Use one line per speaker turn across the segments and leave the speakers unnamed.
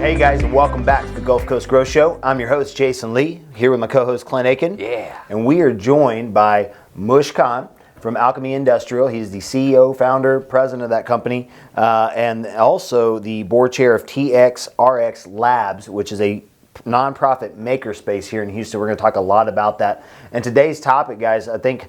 Hey guys, and welcome back to the Gulf Coast Growth Show. I'm your host, Jason Lee, here with my co-host, Clint Aiken.
Yeah.
And we are joined by Mush Khan from Alchemy Industrial. He's the CEO, founder, president of that company, and also the board chair of TXRX Labs, which is a nonprofit makerspace here in Houston. We're going to talk a lot about that. And today's topic, guys, I think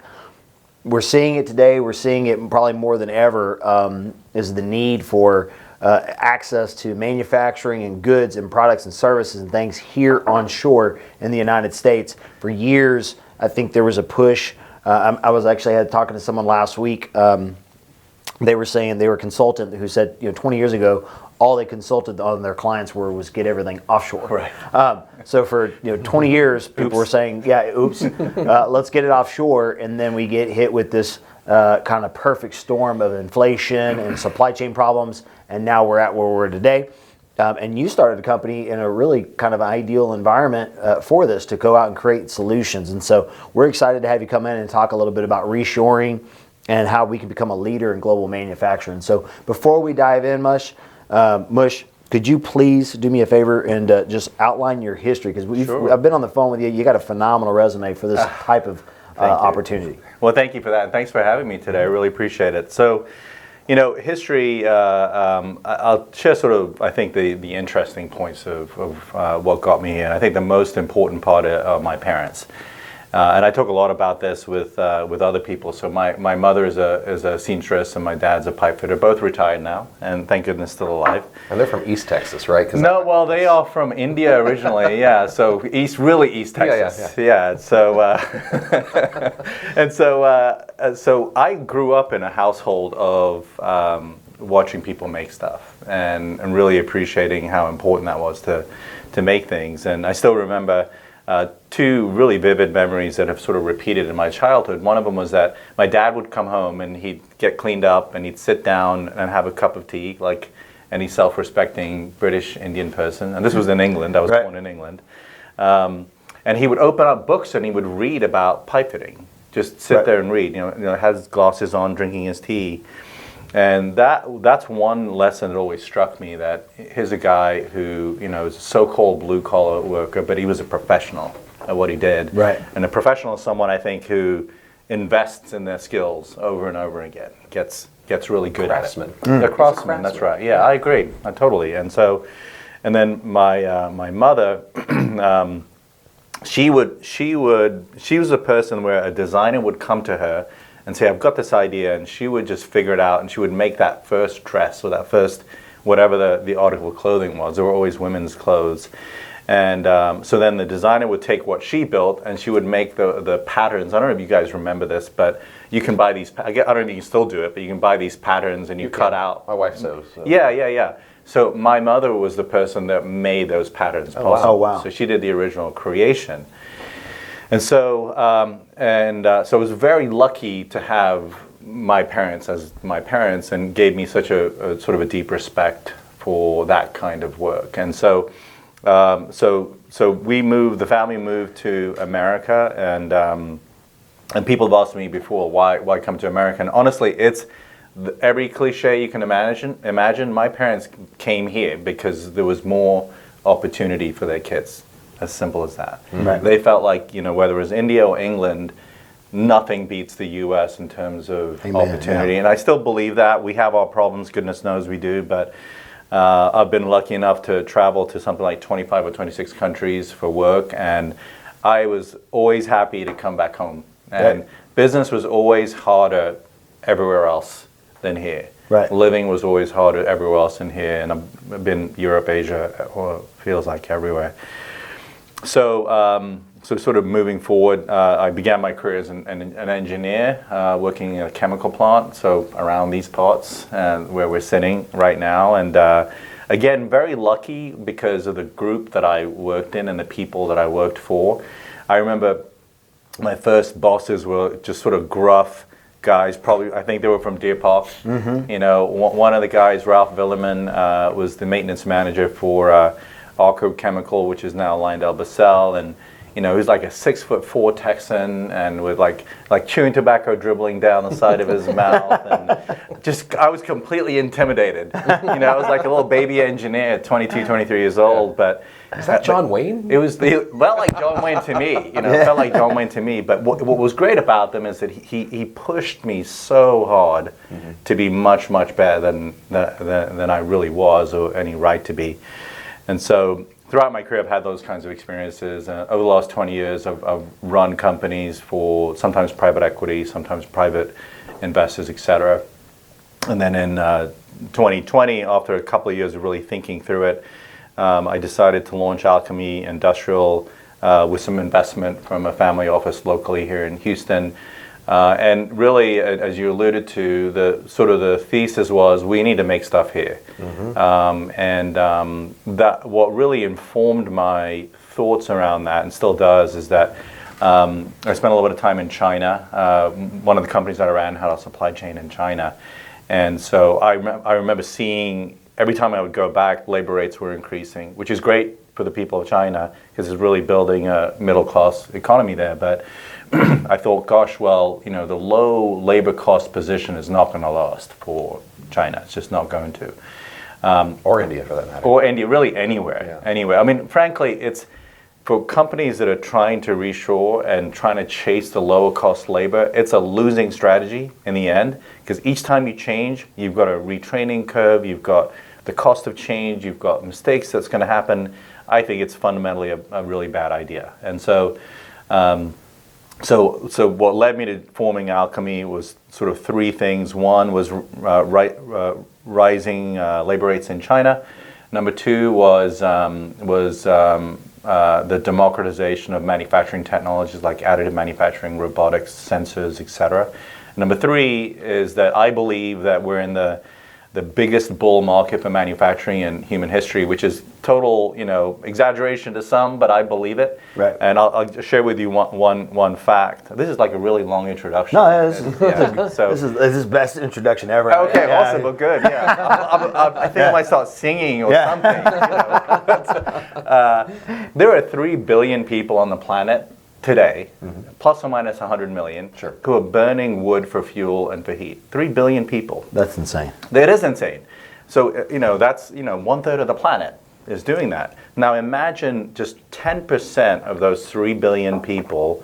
we're seeing it today. We're seeing it probably more than ever, is the need for access to manufacturing and goods and products and services and things here onshore in the United States. For years, I think there was a push. I was actually talking to someone last week. They were saying they were a consultant who said, 20 years ago, all they consulted on their clients was get everything offshore.
Right.
So for 20 years, people were saying, let's get it offshore, and then we get hit with this kind of perfect storm of inflation and supply chain problems, and now we're at where we're today. And you started a company in a really kind of ideal environment for this, to go out and create solutions. And so we're excited to have you come in and talk a little bit about reshoring and how we can become a leader in global manufacturing. So before we dive in, Mush, could you please do me a favor and just outline your history? Because I've been on the phone with you. You got a phenomenal resume for this type of opportunity.
Well, thank you for that. And thanks for having me today. I really appreciate it. So, history, I'll share sort of, I think, the interesting points of what got me here. And I think the most important part are my parents. And I talk a lot about this with other people. So my mother is a seamstress and my dad's a pipe fitter, both retired now, and thank goodness still alive.
And they're from East Texas, right?
No, well, they are from India originally, yeah. So really East Texas, yeah. So and so I grew up in a household of watching people make stuff and really appreciating how important that was to make things. And I still remember two really vivid memories that have sort of repeated in my childhood. One of them was that my dad would come home and he'd get cleaned up and he'd sit down and have a cup of tea like any self-respecting British Indian person. And this was in England. I was born in England. And he would open up books and he would read about pipe fitting. Just sit there and read. Has glasses on, drinking his tea. And that's one lesson that always struck me, that here's a guy who, is a so-called blue-collar worker, but he was a professional at what he did.
Right.
And a professional is someone, I think, who invests in their skills over and over again, gets really good at it. The craftsman, that's right. Yeah, I agree. Totally. And then my mother, she was a person where a designer would come to her and say, I've got this idea, and she would just figure it out, and she would make that first dress or that first, whatever the article of clothing was. There were always women's clothes. And so then the designer would take what she built, and she would make the patterns. I don't know if you guys remember this, but you can buy these, I don't know if you can still do it, but you can buy these patterns and you cut out.
My wife sews. So.
Yeah. So my mother was the person that made those patterns possible.
Oh, wow.
So she did the original creation. And so, so I was very lucky to have my parents as my parents, and gave me such a sort of a deep respect for that kind of work. And so, so the family moved to America, and people have asked me before, why come to America? And honestly, it's every cliche you can imagine. My parents came here because there was more opportunity for their kids. As simple as that.
Right.
They felt like, whether it was India or England, nothing beats the U.S. in terms of opportunity. Yeah. And I still believe that. We have our problems, goodness knows we do, but I've been lucky enough to travel to something like 25 or 26 countries for work, and I was always happy to come back home. And business was always harder everywhere else than here.
Right.
Living was always harder everywhere else than here, and I've been Europe, Asia, or feels like everywhere. So sort of moving forward, I began my career as an engineer, working in a chemical plant, so around these parts where we're sitting right now. And again, very lucky because of the group that I worked in and the people that I worked for. I remember my first bosses were just sort of gruff guys, probably, I think they were from Deer Park. Mm-hmm. One of the guys, Ralph Villerman, was the maintenance manager for Arco Chemical, which is now LyondellBasell, and he was like a 6'4" Texan, and with like chewing tobacco dribbling down the side of his mouth, I was completely intimidated. I was like a little baby engineer at 22, 23 years old. But
is that John Wayne?
It felt like John Wayne to me. It felt like John Wayne to me. But what was great about them is that he pushed me so hard to be much, much better than I really was or any right to be. And so throughout my career, I've had those kinds of experiences. Over the last 20 years, I've run companies for sometimes private equity, sometimes private investors, etc. And then in 2020, after a couple of years of really thinking through it, I decided to launch Alchemy Industrial with some investment from a family office locally here in Houston. And really, as you alluded to, the thesis was we need to make stuff here. That what really informed my thoughts around that, and still does, is that I spent a little bit of time in China. One of the companies that I ran had a supply chain in China. And so I remember seeing, every time I would go back, labor rates were increasing, which is great for the people of China because it's really building a middle-class economy there. But I thought, gosh, well, the low labor cost position is not going to last for China. It's just not going to.
Or India, for that matter.
Or India, really anywhere. Yeah. Anywhere. I mean, frankly, it's for companies that are trying to reshore and trying to chase the lower cost labor, it's a losing strategy in the end, because each time you change, you've got a retraining curve, you've got the cost of change, you've got mistakes that's going to happen. I think it's fundamentally a really bad idea. And so what led me to forming Alchemy was sort of three things. One was rising labor rates in China. Number two was the democratization of manufacturing technologies like additive manufacturing, robotics, sensors, etc. Number three is that I believe that we're in the biggest bull market for manufacturing in human history, which is total, exaggeration to some, but I believe it.
Right.
And I'll share with you one fact. This is like a really long introduction.
No, this is best introduction ever.
Okay, awesome. Well, good. Yeah, I think I might start singing or something. There are 3 billion people on the planet today, plus or minus 100 million, who are burning wood for fuel and for heat. 3 billion people.
That's insane.
It is insane. So, that's, 1/3 of the planet is doing that. Now imagine just 10% of those 3 billion people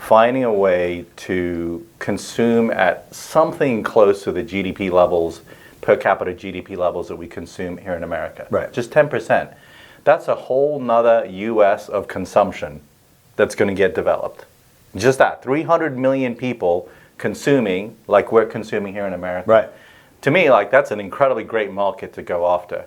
finding a way to consume at something close to the GDP levels, per capita GDP levels that we consume here in America.
Right.
Just 10%. That's a whole nother US of consumption that's going to get developed. Just that, 300 million people consuming like we're consuming here in America.
Right.
To me, that's an incredibly great market to go after.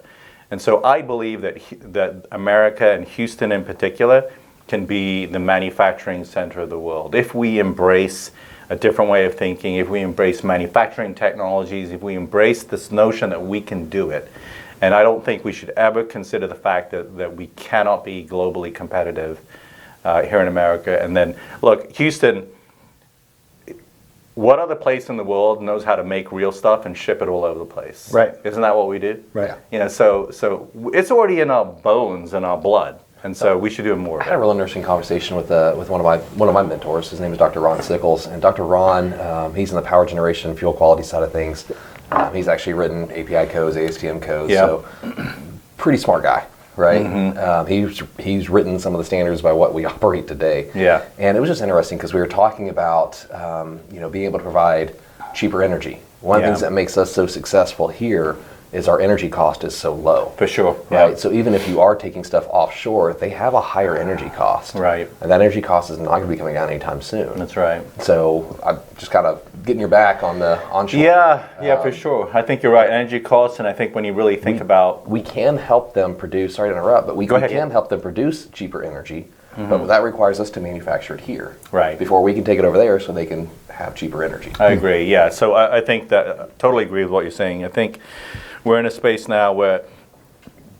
And so I believe that America and Houston in particular can be the manufacturing center of the world. If we embrace a different way of thinking, if we embrace manufacturing technologies, if we embrace this notion that we can do it. And I don't think we should ever consider the fact that we cannot be globally competitive here in America. And then, look, Houston, what other place in the world knows how to make real stuff and ship it all over the place?
Right.
Isn't that what we do?
Right.
So it's already in our bones and our blood, and so we should do more of
I had a real interesting conversation with one of my mentors. His name is Dr. Ron Sickles, and Dr. Ron, he's in the power generation, fuel quality side of things. He's actually written API codes, ASTM codes, so pretty smart guy. Right, he's written some of the standards by what we operate today.
Yeah,
and it was just interesting because we were talking about being able to provide cheaper energy. One of the things that makes us so successful here is our energy cost is so low.
For sure.
Right.
Yeah.
So even if you are taking stuff offshore, they have a higher energy cost.
Right.
And that energy cost is not going to be coming down anytime soon.
That's right.
So I'm just kind of getting your back on the onshore.
Yeah, for sure. I think you're right. Energy costs, and I think when you really think about...
We can help them produce, sorry to interrupt, but we can help them produce cheaper energy, but that requires us to manufacture it here.
Right.
Before we can take it over there so they can have cheaper energy.
I agree, yeah. So I think that, totally agree with what you're saying. I think we're in a space now where,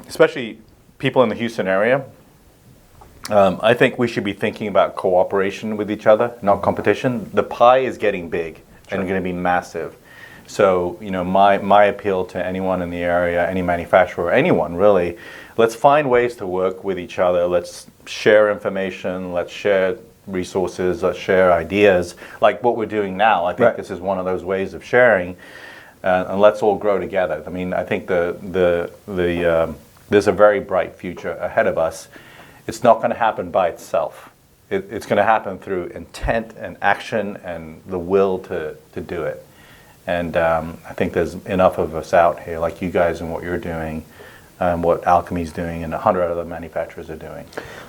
especially people in the Houston area, I think we should be thinking about cooperation with each other, not competition. The pie is getting big and going to be massive. So, my appeal to anyone in the area, any manufacturer, anyone really, let's find ways to work with each other. Let's share information. Let's share resources. Let's share ideas, like what we're doing now. I think this is one of those ways of sharing. and let's all grow together. I mean, I think there's a very bright future ahead of us. It's not going to happen by itself. It's going to happen through intent and action and the will to do it. And I think there's enough of us out here, like you guys and what you're doing, what Alchemy's doing, and 100 other manufacturers are doing.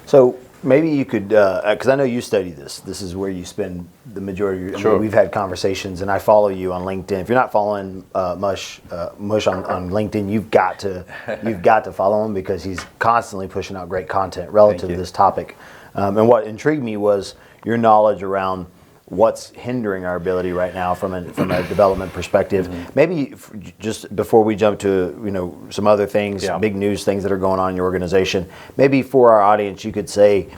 So maybe you could, because I know you study this. This is where you spend the majority of your.
Sure.
I mean, we've had conversations, and I follow you on LinkedIn. If you're not following Mush on LinkedIn, you've got to follow him because he's constantly pushing out great content relative to this topic. And what intrigued me was your knowledge around what's hindering our ability right now from a development perspective. Maybe just before we jump to some other things, big news things that are going on in your organization, maybe for our audience you could say,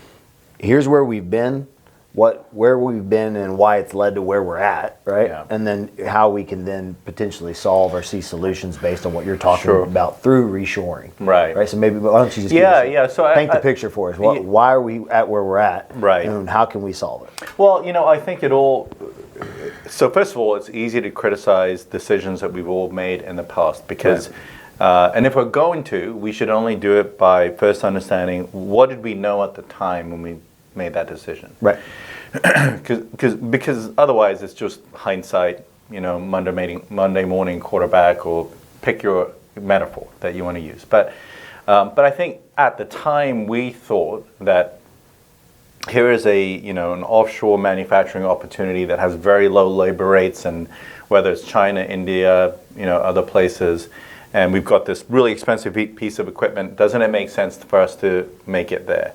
here's where we've been, where we've been and why it's led to where we're at, right? Yeah. And then how we can then potentially solve or see solutions based on what you're talking about through reshoring. Right. So maybe why don't you just
So
paint the picture for us. Why are we at where we're at?
Right.
And how can we solve it?
Well, I think so first of all, it's easy to criticize decisions that we've all made in the past because and if we're going to, we should only do it by first understanding what did we know at the time when we made that decision.
Right.
Because otherwise it's just hindsight, Monday morning quarterback, or pick your metaphor that you want to use. But I think at the time we thought that here is an offshore manufacturing opportunity that has very low labor rates, and whether it's China, India, other places, and we've got this really expensive piece of equipment, doesn't it make sense for us to make it there?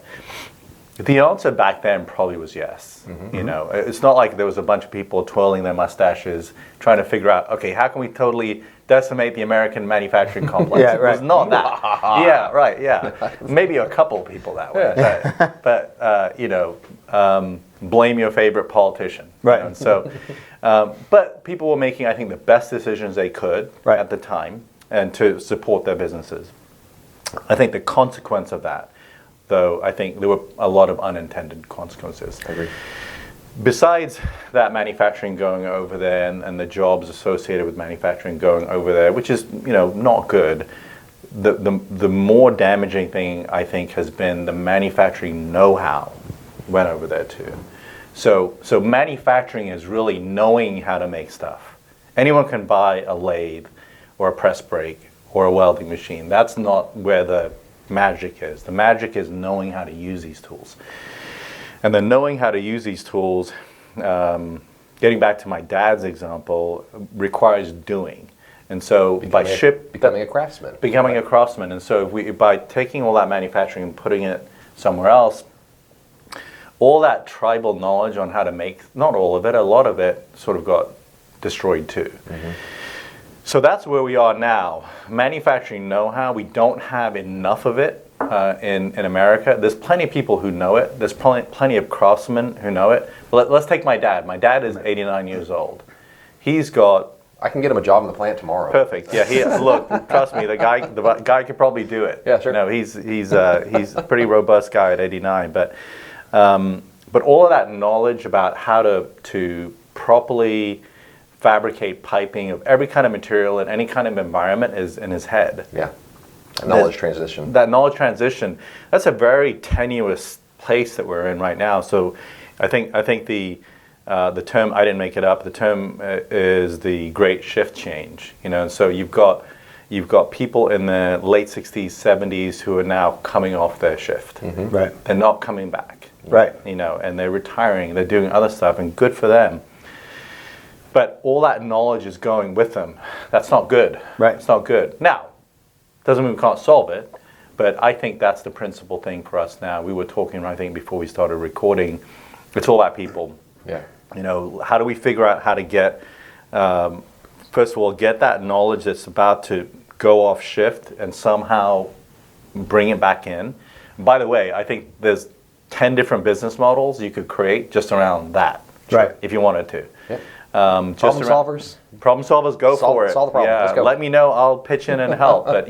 The answer back then probably was yes. It's not like there was a bunch of people twirling their mustaches trying to figure out, okay, how can we totally decimate the American manufacturing complex? It was not that. Maybe a couple people that way. But blame your favorite politician.
Right.
And so, but people were making, I think, the best decisions they could at the time and to support their businesses. I think the consequence of that, though, I think there were a lot of unintended consequences.
I agree.
Besides that manufacturing going over there and the jobs associated with manufacturing going over there, which is not good, the more damaging thing I think has been the manufacturing know-how went over there too. So manufacturing is really knowing how to make stuff. Anyone can buy a lathe or a press brake or a welding machine. That's not where the magic is. The magic is knowing how to use these tools. And then knowing how to use these tools, getting back to my dad's example, requires doing. And so
becoming a craftsman.
Becoming a craftsman. And so by taking all that manufacturing and putting it somewhere else, all that tribal knowledge on how to make, not all of it, a lot of it sort of got destroyed too. So that's where we are now. Manufacturing know-how, we don't have enough of it in America. There's plenty of people who know it. There's plenty of craftsmen who know it. But let's take my dad. My dad is 89 years old. He's got...
I can get him a job in the plant tomorrow.
Perfect. Yeah. Look, trust me, the guy could probably do it.
Yeah, sure.
He's a pretty robust guy at 89. But all of that knowledge about how to properly fabricate piping of every kind of material in any kind of environment is in his head.
Yeah. That knowledge transition.
That knowledge transition, that's a very tenuous place that we're in right now. So I think the term, I didn't make it up, the term is the great shift change. And so you've got people in the late 60s, 70s who are now coming off their shift.
Right.
They're not coming back.
Right.
And they're retiring, they're doing other stuff, and good for them. But all that knowledge is going with them. That's not good.
Right.
It's not good. Now, doesn't mean we can't solve it, but I think that's the principal thing for us now. We were talking, I think, before we started recording. It's all about people.
Yeah.
How do we figure out how to get, first of all, get that knowledge that's about to go off shift and somehow bring it back in. By the way, I think there's 10 different business models you could create just around that.
Right.
If you wanted to.
Yeah. Problem solvers,
go for it.
Solve the problem.
Yeah,
Let's go.
Let me know. I'll pitch in and help. But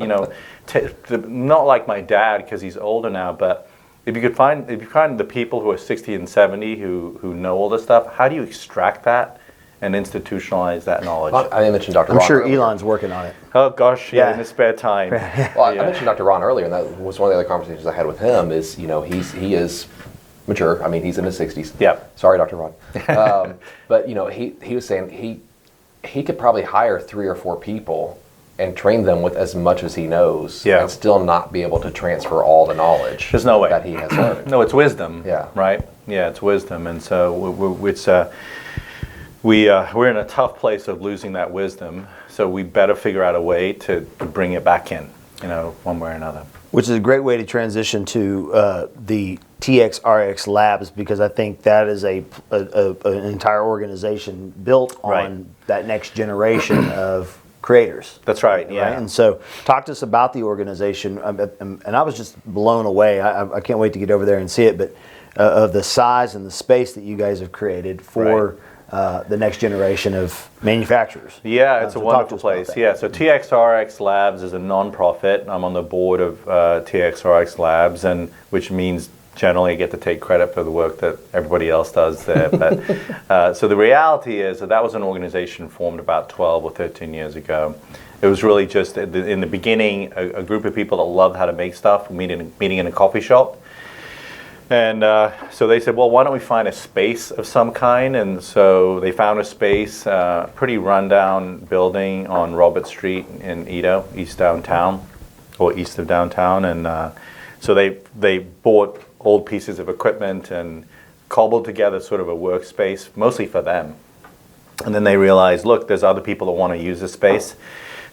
not like my dad because he's older now. But if you find the people who are 60 and 70 who know all this stuff, how do you extract that and institutionalize that knowledge.
Well, I mentioned Dr.
I'm
Ron
sure
earlier.
Elon's working on it.
Oh gosh,
Yeah.
in his spare time.
Well, I mentioned Dr. Ron earlier, and that was one of the other conversations I had with him. Is he is mature. I mean, he's in his 60s.
Yeah.
Sorry, Dr. Ron. But he was saying he could probably hire 3 or 4 people and train them with as much as he knows, and still not be able to transfer all the knowledge.
There's no way
that he has learned.
No, it's wisdom.
Yeah.
Right. Yeah, it's wisdom, and so we're in a tough place of losing that wisdom. So we better figure out a way to bring it back in, one way or another.
Which is a great way to transition to the TXRX Labs, because I think that is an entire organization built on that next generation of creators.
That's right. Yeah.
Right? And so, talk to us about the organization. And I was just blown away. I can't wait to get over there and see it. But of the size and the space that you guys have created for the next generation of manufacturers.
Yeah, it's a wonderful place. Yeah, so TXRX Labs is a non-profit. I'm on the board of TXRX Labs, and which means generally I get to take credit for the work that everybody else does there. But so the reality is that was an organization formed about 12 or 13 years ago. It was really just in the beginning a group of people that loved how to make stuff, meeting in a coffee shop. And so they said, well, why don't we find a space of some kind? And so they found a space, pretty rundown building on Robert Street in Edo, east of downtown. And so they bought old pieces of equipment and cobbled together sort of a workspace, mostly for them. And then they realized, look, there's other people that want to use this space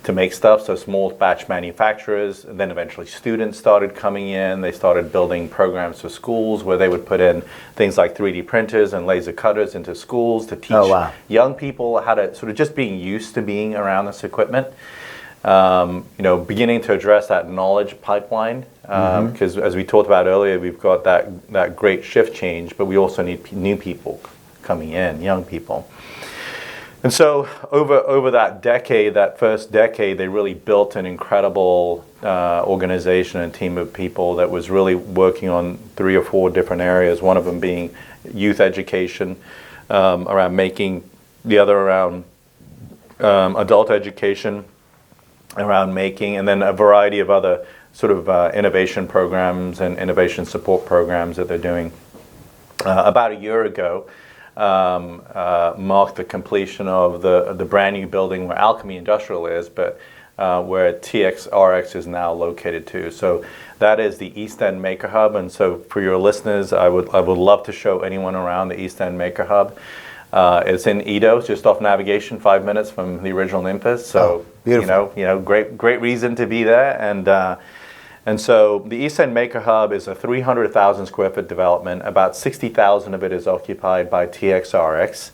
to make stuff, so small batch manufacturers. And then eventually students started coming in. They started building programs for schools where they would put in things like 3D printers and laser cutters into schools to teach young people how to sort of just being used to being around this equipment. Beginning to address that knowledge pipeline, because as we talked about earlier, we've got that great shift change, but we also need new people coming in, young people. And so over that first decade, they really built an incredible organization and team of people that was really working on 3 or 4 different areas, one of them being youth education, around making, the other around adult education, around making, and then a variety of other sort of innovation programs and innovation support programs that they're doing. About a year ago, marked the completion of the brand new building where Alchemy Industrial is, but where TXRX is now located too. So that is the East End Maker Hub, and so for your listeners, I would love to show anyone around the East End Maker Hub. It's in Edo, it's just off Navigation, 5 minutes from the original Olympus. So beautiful. Great reason to be there. And so the East End Maker Hub is a 300,000 square foot development. About 60,000 of it is occupied by TXRX,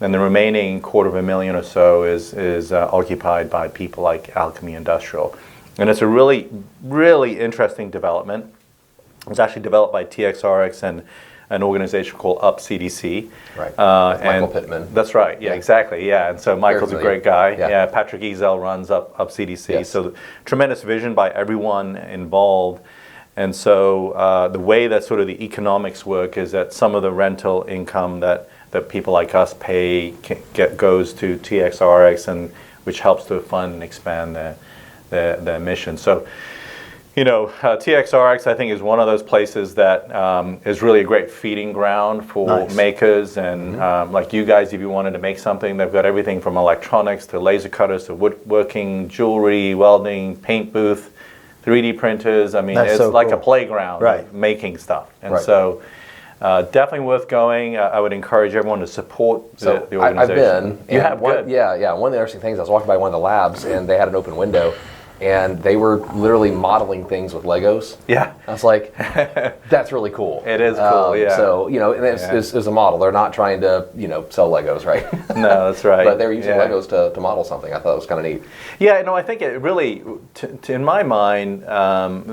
and the remaining 250,000 or so is occupied by people like Alchemy Industrial. And it's a really, really interesting development. It was actually developed by TXRX and an organization called UpCDC.
Right. Michael Pittman.
That's right. Yeah, exactly. Yeah. And so Michael's a great guy.
Yeah.
Patrick Ezel runs UpCDC.
Yes.
So tremendous vision by everyone involved. And so the way that sort of the economics work is that some of the rental income that people like us pay goes to TXRX, and which helps to fund and expand their mission. So, TXRX, I think, is one of those places that is really a great feeding ground for makers. And like you guys, if you wanted to make something, they've got everything from electronics to laser cutters to woodworking, jewelry, welding, paint booth, 3D printers. I mean, it's so like a playground of making stuff. And so definitely worth going. I would encourage everyone to support the organization.
I've been.
You have?
Good. Yeah. One of the interesting things, I was walking by one of the labs, and they had an open window, and they were literally modeling things with Legos.
Yeah.
I was like, that's really cool.
It is cool, yeah.
So, and it's a model. They're not trying to, sell Legos, right?
No, that's right.
But they're using Legos to model something. I thought it was kind of neat.
Yeah, I think it really, in my mind,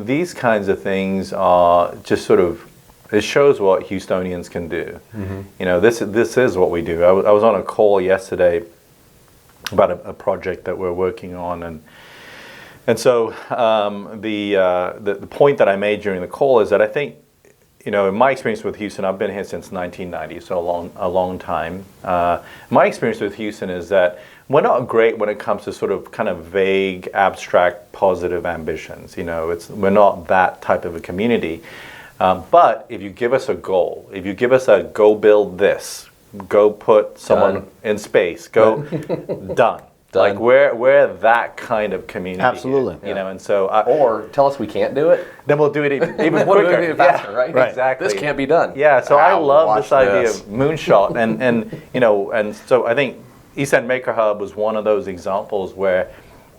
these kinds of things are just sort of, it shows what Houstonians can do. This is what we do. I was on a call yesterday about a project that we're working on, and so the point that I made during the call is that I think, in my experience with Houston, I've been here since 1990, so a long time. My experience with Houston is that we're not great when it comes to sort of kind of vague, abstract, positive ambitions. We're not that type of a community. But if you give us a goal, if you give us a go build this, go put someone in space, go done. Like we're that kind of community.
Absolutely.
And so
or tell us we can't do it,
then we'll do it even quicker,
we'll do it even faster, right?
Exactly.
This can't be done.
Yeah. So I love this idea
this.
of moonshot, and so I think East End Maker Hub was one of those examples where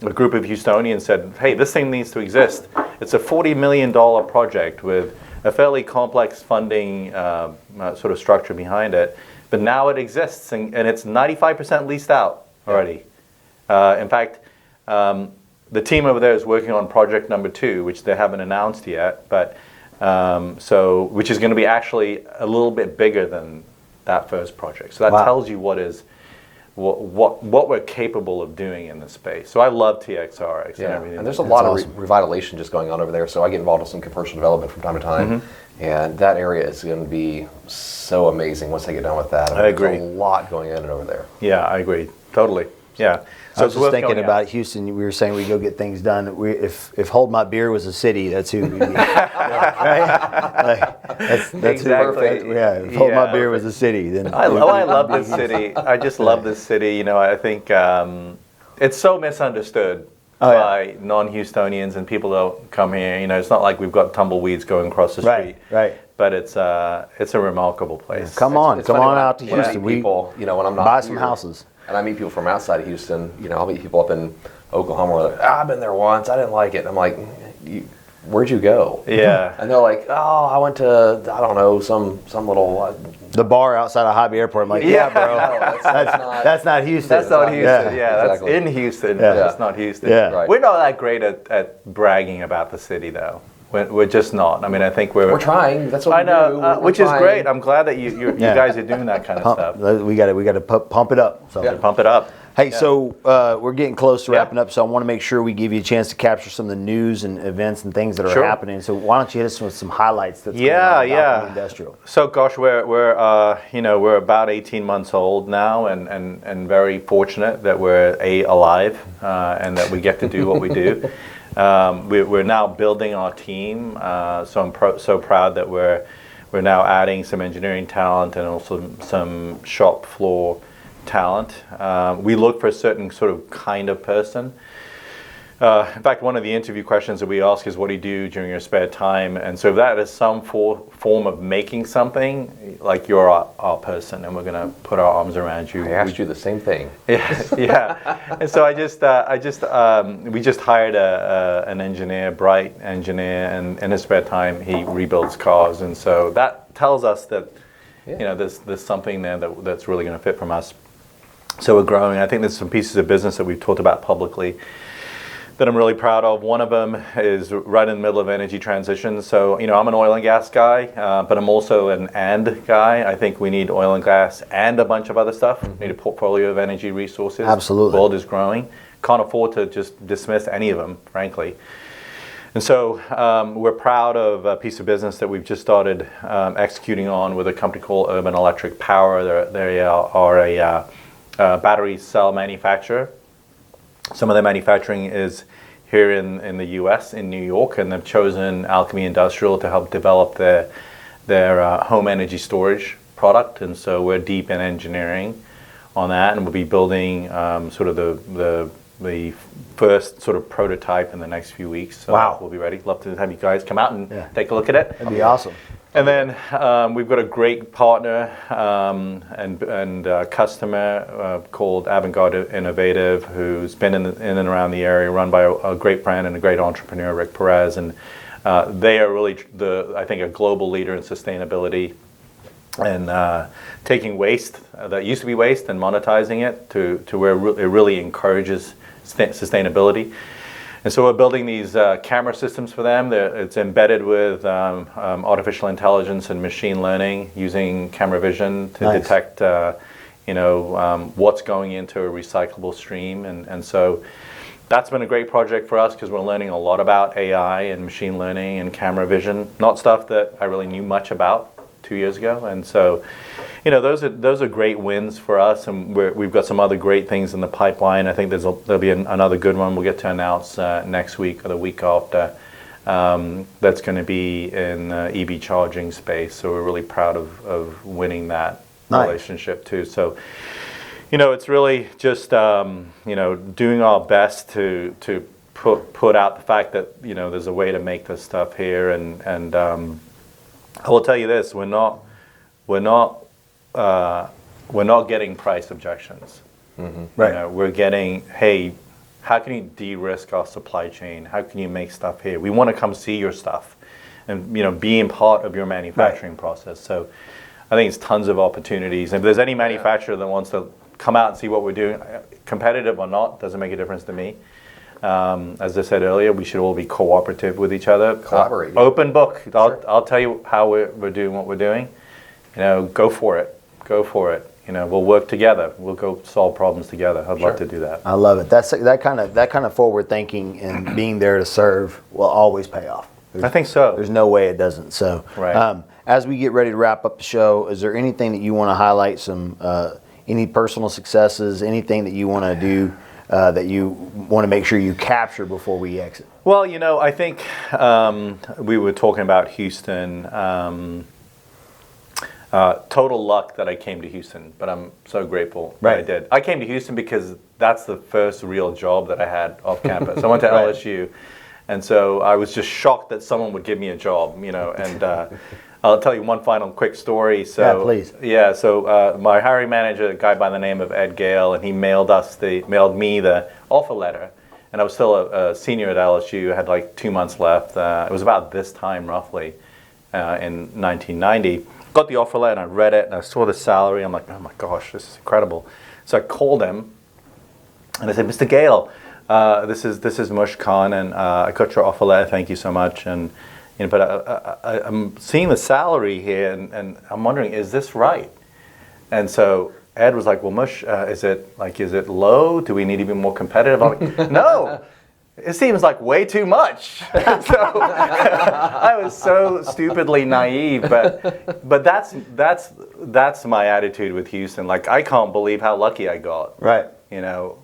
a group of Houstonians said, "Hey, this thing needs to exist. It's a $40 million project with a fairly complex funding sort of structure behind it, but now it exists and it's 95% leased out already." In fact, the team over there is working on project number 2, which they haven't announced yet, but which is going to be actually a little bit bigger than that first project. So that tells you what we're capable of doing in this space. So I love TXRX and everything.
And there's a lot of revitalization just going on over there. So I get involved with some commercial development from time to time, and that area is going to be so amazing once they get done with that.
I agree.
There's a lot going in over there.
Yeah, I agree. Totally. Yeah.
So I was just thinking about Houston. We were saying we go get things done. If Hold My Beer was a city, that's who we'd be. Right? That's
exactly.
Who, if Hold My Beer was a city, then
I love this city. I just love this city. I think it's so misunderstood by non-Houstonians, and people don't come here. It's not like we've got tumbleweeds going across the street.
Right.
But it's a remarkable place.
Come on out to Houston.
People, when I'm not
buy
here,
some houses.
And I meet people from outside of Houston. I'll meet people up in Oklahoma. Where they're like, I've been there once. I didn't like it. And I'm like, where'd you go?
Yeah.
And they're like, oh, I went to, I don't know, some little.
The bar outside of Hobby Airport. I'm like, yeah, bro. That's not Houston.
That's not Houston. Yeah,
exactly.
That's in Houston. Yeah. That's not Houston.
Yeah.
Right.
We're not that great at bragging about the city, though. We're just not. I mean, I think we're
trying. That's what
I know,
we do.
which is great. I'm glad that you guys are doing that kind of stuff.
We got to pump it up. So.
Pump it up.
Hey, so we're getting close to wrapping up, so I want to make sure we give you a chance to capture some of the news and events and things that are happening. So why don't you hit us with some highlights that's going on with Alchemy Industrial?
So gosh, we're about 18 months old now, and very fortunate that we're alive and that we get to do what we do. We're now building our team, so I'm so proud that we're now adding some engineering talent and also some shop floor talent. We look for a certain sort of kind of person. In fact, one of the interview questions that we ask is, what do you do during your spare time? And so if that is some form of making something, like you're our person, and we're going to put our arms around you.
I asked you the same thing.
Yeah. And so we just hired an engineer, bright engineer, and in his spare time he rebuilds cars. And so that tells us that there's something there that's really going to fit from us. So we're growing. I think there's some pieces of business that we've talked about publicly that I'm really proud of. One of them is right in the middle of energy transition. So, I'm an oil and gas guy, but I'm also an and guy. I think we need oil and gas and a bunch of other stuff. We need a portfolio of energy resources.
Absolutely.
The world is growing. Can't afford to just dismiss any of them, frankly. And so we're proud of a piece of business that we've just started executing on with a company called Urban Electric Power. They are a battery cell manufacturer. Some of their manufacturing is here in the U.S., in New York, and they've chosen Alchemy Industrial to help develop their home energy storage product. And so we're deep in engineering on that, and we'll be building sort of the first sort of prototype in the next few weeks. So we'll be ready. Love to have you guys come out and take a look at it.
That'd be awesome.
And then we've got a great partner and customer called Avant-Garde Innovative, who's been in and around the area, run by a great friend and a great entrepreneur, Rick Perez. And they are really, I think, a global leader in sustainability and taking waste that used to be waste and monetizing it to where it really encourages sustainability. And so we're building these camera systems for them. It's embedded with artificial intelligence and machine learning, using camera vision to detect, what's going into a recyclable stream. And so that's been a great project for us because we're learning a lot about AI and machine learning and camera vision, not stuff that I really knew much about 2 years ago. And so, those are great wins for us, and we've got some other great things in the pipeline. I think there'll be another good one we'll get to announce next week or the week after. That's going to be in EV charging space. So we're really proud of winning that relationship too. So, it's really just doing our best to put out the fact that there's a way to make this stuff here, and I will tell you this: we're not getting price objections.
Mm-hmm.
Right.
We're getting, hey, how can you de-risk our supply chain? How can you make stuff here? We want to come see your stuff, and being part of your manufacturing process. So, I think it's tons of opportunities. If there's any manufacturer that wants to come out and see what we're doing, competitive or not, doesn't make a difference to me. As I said earlier, we should all be cooperative with each other.
Collaborate.
Open book.
Sure.
I'll tell you how we're doing what we're doing. Go for it. Go for it. We'll work together. We'll go solve problems together. I'd love to do that.
I love it. That kind of forward thinking and being there to serve will always pay off.
I think so.
There's no way it doesn't. So,
right.
As we get ready to wrap up the show, is there anything that you want to highlight? Any personal successes? Anything that you want to do that you want to make sure you capture before we exit?
Well, I think we were talking about Houston. Total luck that I came to Houston, but I'm so grateful that I did. I came to Houston because that's the first real job that I had off campus. I went to LSU, and so I was just shocked that someone would give me a job, and I'll tell you one final quick story. So,
yeah, please.
Yeah, so my hiring manager, a guy by the name of Ed Gale, and he mailed me the offer letter, and I was still a senior at LSU. I had like 2 months left. It was about this time roughly in 1990. Got the offer letter and I read it and I saw the salary. I'm like, oh my gosh, this is incredible. So I called him and I said, Mr. Gale, this is Mush Khan, and I got your offer letter. Thank you so much. And but I'm seeing the salary here, and I'm wondering, is this right? And so Ed was like, well, Mush, is it low? Do we need to be more competitive? I'm like, no. It seems like way too much. So I was so stupidly naive, but that's my attitude with Houston. Like, I can't believe how lucky I got.
Right.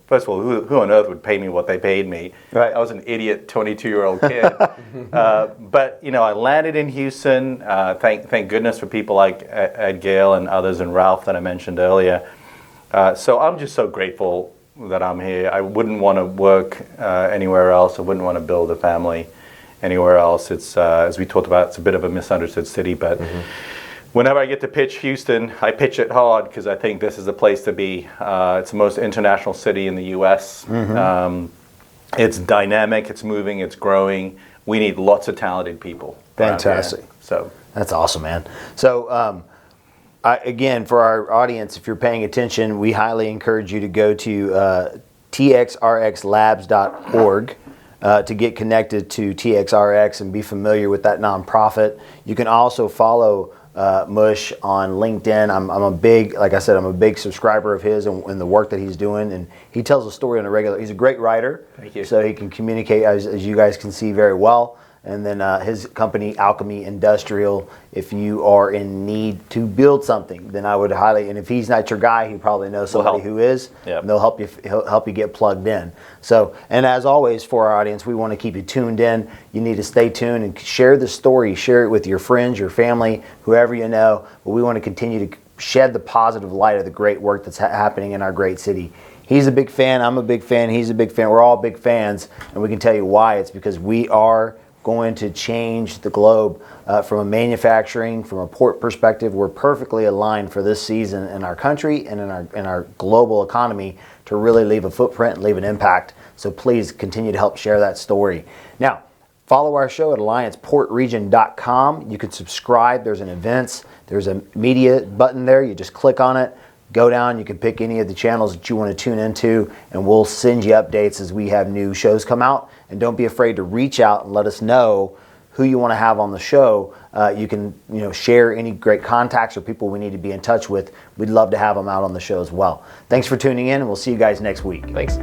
First of all, who on earth would pay me what they paid me?
Right.
I was an idiot 22-year-old kid. But I landed in Houston. Thank goodness for people like Ed Gale and others, and Ralph that I mentioned earlier. So I'm just so grateful that I'm here. I wouldn't want to work anywhere else. I wouldn't want to build a family anywhere else. It's as we talked about, it's a bit of a misunderstood city, but whenever I get to pitch Houston, I pitch it hard because I think this is the place to be. It's the most international city in the U.S. It's dynamic, it's moving, it's growing. We need lots of talented people.
Fantastic.
So
that's awesome, man. So again, for our audience, if you're paying attention, we highly encourage you to go to TXRXLabs.org to get connected to TXRX and be familiar with that nonprofit. You can also follow Mush on LinkedIn. I'm a big, like I said, I'm a big subscriber of his and the work that he's doing. And he tells a story on a regular. He's a great writer. Thank you. So he can communicate, as you guys can see, very well. And then his company, Alchemy Industrial, if you are in need to build something, then I would highly, and if he's not your guy, he probably knows somebody who is, and they'll help you, he'll help you get plugged in. So, and as always, for our audience, we want to keep you tuned in. You need to stay tuned and share the story, share it with your friends, your family, whoever you know. But we want to continue to shed the positive light of the great work that's happening in our great city. He's a big fan, I'm a big fan, he's a big fan, we're all big fans, and we can tell you why. It's because we are going to change the globe from a manufacturing, from a port perspective. We're perfectly aligned for this season in our country and in our global economy to really leave a footprint and leave an impact. So please continue to help share that story. Now, follow our show at allianceportregion.com. You can subscribe. There's an events. There's a media button there. You just click on it. Go down, you can pick any of the channels that you want to tune into, and we'll send you updates as we have new shows come out. And don't be afraid to reach out and let us know who you want to have on the show. You can share any great contacts or people we need to be in touch with. We'd love to have them out on the show as well. Thanks for tuning in, and we'll see you guys next week.
Thanks.